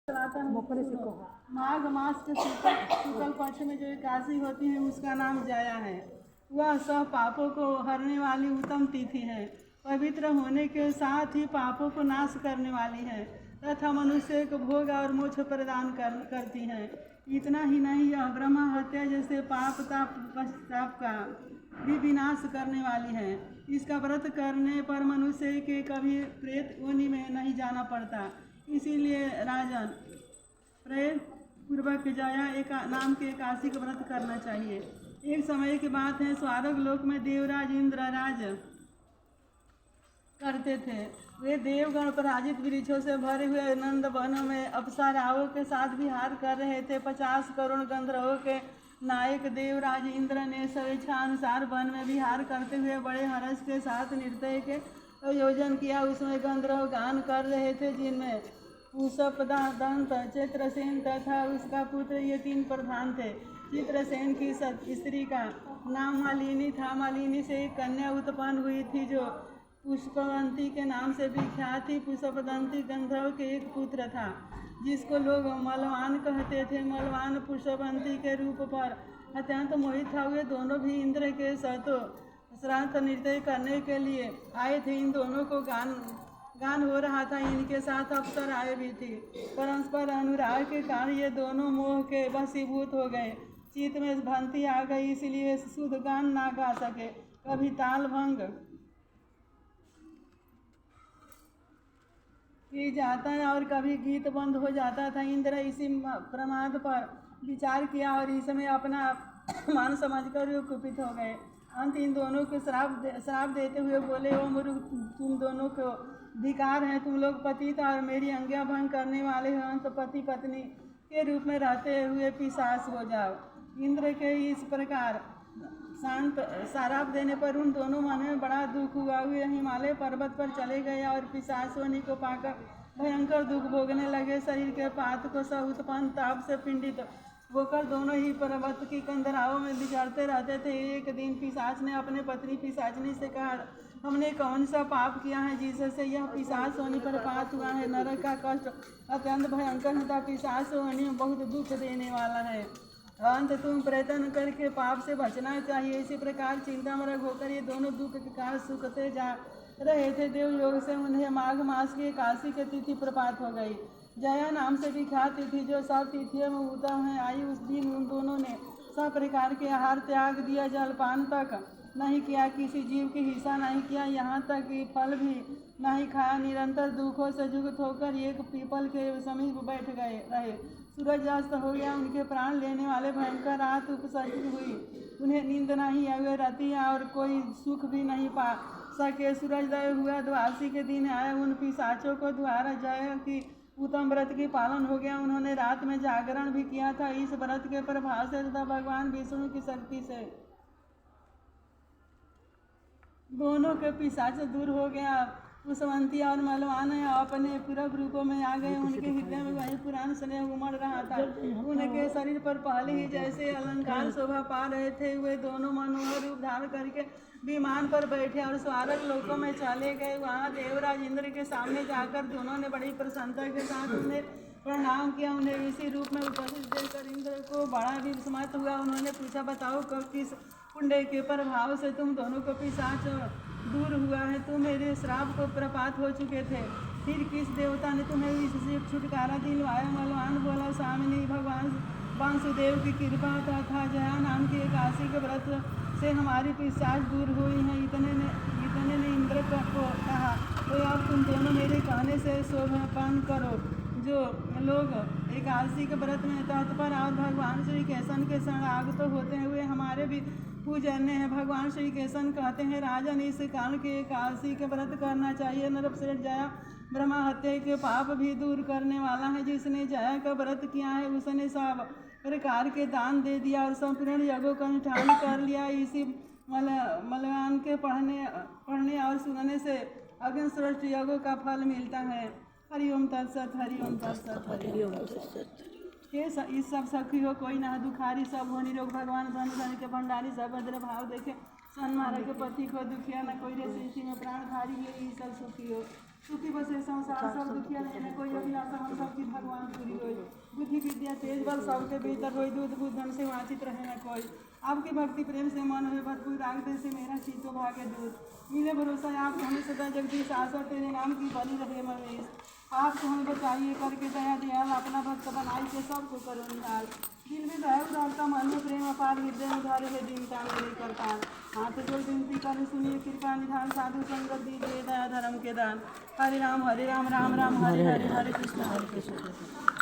माघ मास के शुक्ल पक्ष में जो एकादशी होती है उसका नाम जया है। वह सब पापों को हरने वाली उत्तम तिथि है। पवित्र होने के साथ ही पापों को नाश करने वाली है तथा मनुष्य को भोग और मोक्ष प्रदान करती है। इतना ही नहीं, यह ब्रह्म हत्या जैसे पाप ताप पश्चाताप का भी विनाश करने वाली है। इसका व्रत करने पर मनुष्य के कभी प्रेत योनि में नहीं जाना पड़ता। इसीलिए राजन प्रेम पूर्वक जया नाम के एकादशी का व्रत करना चाहिए। एक समय की बात है, स्वर्ग लोक में देवराज इंद्र राज करते थे। वे देवगण पराजित वृक्षों से भरे हुए नंद वन में अप्सराओं के साथ विहार कर रहे थे। 50 करोड़ गंधर्वों के नायक देवराज इंद्र ने स्वेच्छानुसार वन में विहार करते हुए बड़े हर्ष के साथ नृत्य के आयोजन किया। उसमें गंधर्व गान कर रहे थे, जिनमें पुष्पदंत, चित्रसेन तथा उसका पुत्र, ये 3 प्रधान थे। चित्रसेन की स्त्री का नाम मालिनी था। मालिनी से एक कन्या उत्पन्न हुई थी जो पुष्पवंती के नाम से विख्यात थी। पुष्पवंती गंधर्व के एक पुत्र था जिसको लोग मलवान कहते थे। मलवान पुष्पवंती के रूप पर अत्यंत मोहित था। वे दोनों भी इंद्र के श्राद्ध नृत्य करने के लिए आए थे। इन दोनों को गान हो रहा था। इनके साथ अप्सराएं भी थी। परस्पर अनुराग के कारण ये दोनों मोह के वशीभूत हो गए। चित्त में भ्रांति आ गई, इसलिए शुद्ध गान ना गा सके। कभी ताल भंग की जाता है और कभी गीत बंद हो जाता था। इंद्र इसी प्रमाद पर विचार किया और इसमें अपना मान समझकर कुपित हो गए। अंत इन दोनों को श्राप देते हुए बोले, ओ मूर्ख, तुम दोनों को धिकार है। तुम लोग पतित और मेरी आज्ञा भंग करने वाले हो। अंत पति पत्नी के रूप में रहते हुए पिशाच हो जाओ। इंद्र के इस प्रकार शांत श्राप देने पर उन दोनों मन में बड़ा दुख हुआ। वे हिमालय पर्वत पर चले गए और पिशाच योनि को पाकर भयंकर दुख भोगने लगे। शरीर के पात को सब उत्पन्न ताप से पीड़ित होकर दोनों ही पर्वत की कंदराओं में विचरते रहते थे। एक दिन पिशाच ने अपने पत्नी पिशाचनी से कहा, हमने कौन सा पाप किया है जिससे यह पिशाच योनि पर पात हुआ है। नरक का कष्ट अत्यंत भयंकर होता। पिशाच योनि बहुत दुख देने वाला है। अंत तुम प्रयत्न करके पाप से बचना चाहिए। इसी प्रकार चिंतामग्न होकर ये दोनों दुख के कारण सुखते जा रहे थे। देवयोग से उन्हें माघ मास की एकादशी की तिथि प्रपात हो गई। जया नाम से विख्यात तिथि जो सब तिथियों में उत्तम है आई। उस दिन उन दोनों ने सब प्रकार के आहार त्याग दिया। जलपान तक नहीं किया, किसी जीव की हिंसा नहीं किया, यहाँ तक कि फल भी नहीं खाया। निरंतर दुखों से युक्त होकर एक पीपल के समीप बैठ गए रहे। सूरज अस्त हो गया। उनके प्राण लेने वाले भयंकर रात उपसर्जित हुई। उन्हें नींद नहीं आई। वे रति और कोई सुख भी नहीं पा सके। सूरजोदय हुआ, द्वादशी के दिन आया। उन पिशाचों को द्वारा जय की उत्तम व्रत की पालन हो गया। उन्होंने रात में जागरण भी किया था। इस व्रत के प्रभाव से तथा भगवान विष्णु की शक्ति से दोनों के पिशाच दूर हो गया। पुष्पवंती और मलवान अपने पूर्व रूपों में आ गए। उनके हृदय में वही पुराण स्नेह उमड़ रहा था। उनके शरीर पर पहले ही जैसे अलंकार शोभा पा रहे थे। वे दोनों मनोहर रूप धारण करके विमान पर बैठे और स्वर्ग लोकों में चले गए। वहाँ देवराज इंद्र के सामने जाकर दोनों ने बड़ी प्रसन्नता के साथ उन्हें प्रणाम किया। उन्हें इसी रूप में उपस्थित देखकर इंद्र को बड़ा भी विस्मत हुआ। उन्होंने पूछा, बताओ कब किस पुण्य के प्रभाव से तुम दोनों को पिशाच दूर हुआ है। तुम मेरे श्राप को प्रपात हो चुके थे, फिर किस देवता ने तुम्हें इससे छुटकारा दिलवाया। मलवान बोला, स्वामिनी भगवान वासुदेव की कृपा तथा जया नाम की एकादशी के व्रत से हमारी पिशाच दूर हुई है। इतने ने इंद्र को कहा, तो अब तुम दोनों मेरे कहने से शोभापान करो। जो लोग एकादशी के व्रत में तत्पर और भगवान श्री कृष्ण के शरणागत होते हैं वे हमारे भी पूजन्य है। भगवान श्री कृष्ण कहते हैं, राजन, इस कारण के एकादशी के व्रत करना चाहिए। नरपश्रेष्ठ जया ब्रह्म हत्या के पाप भी दूर करने वाला है। जिसने जया का व्रत किया है उसने सब प्रकार के दान दे दिया और संपूर्ण यज्ञों का अनुष्ठान कर लिया। इसी मलवान के पढ़ने और सुनने से अग्निश्रेष्ठ यज्ञों का फल मिलता है। हरिओम तत्सत, हरिओम तत्सत, हरिओम तत्सत। इस सब सखी हो कोई ना दुखारी, सब हो निरोग। भगवान धन धन के भंडारी, सब भद्र भाव देखे। सन मारा के पति को दुखिया न कोई रे सृष्टि में प्राण धारी। ये सब सुखी हो। सुखी बसे संसार सब दुखिया नहीं न कोई अभिलाषा। हम सबकी भगवान पूरी बुद्धि विद्या तेज बल सबके भीतर होई, दूध बुद्धन से वांछित रहे न कोई। आपकी भक्ति प्रेम से मन हुए भरपूर, राग दे से मेरा चीतो भागे दूर। मिले भरोसा आप हमें सदा जगदीश, आशा तेरे नाम की बनी रहे मवेश। आपको हमें बचाइए करके दया दयाल, अपना भक्त बनाई के सबको करो निहाल। दिल में दया उदारता, मन में प्रेम अपार, हृदय में धारे है दिन का मेरे करतान। हाथ जोड़ विनती कर सुनिए कृपा निधान, साधु संगत दीजिए दया धर्म के दान। हरे राम राम राम हरे हरे, हरे कृष्ण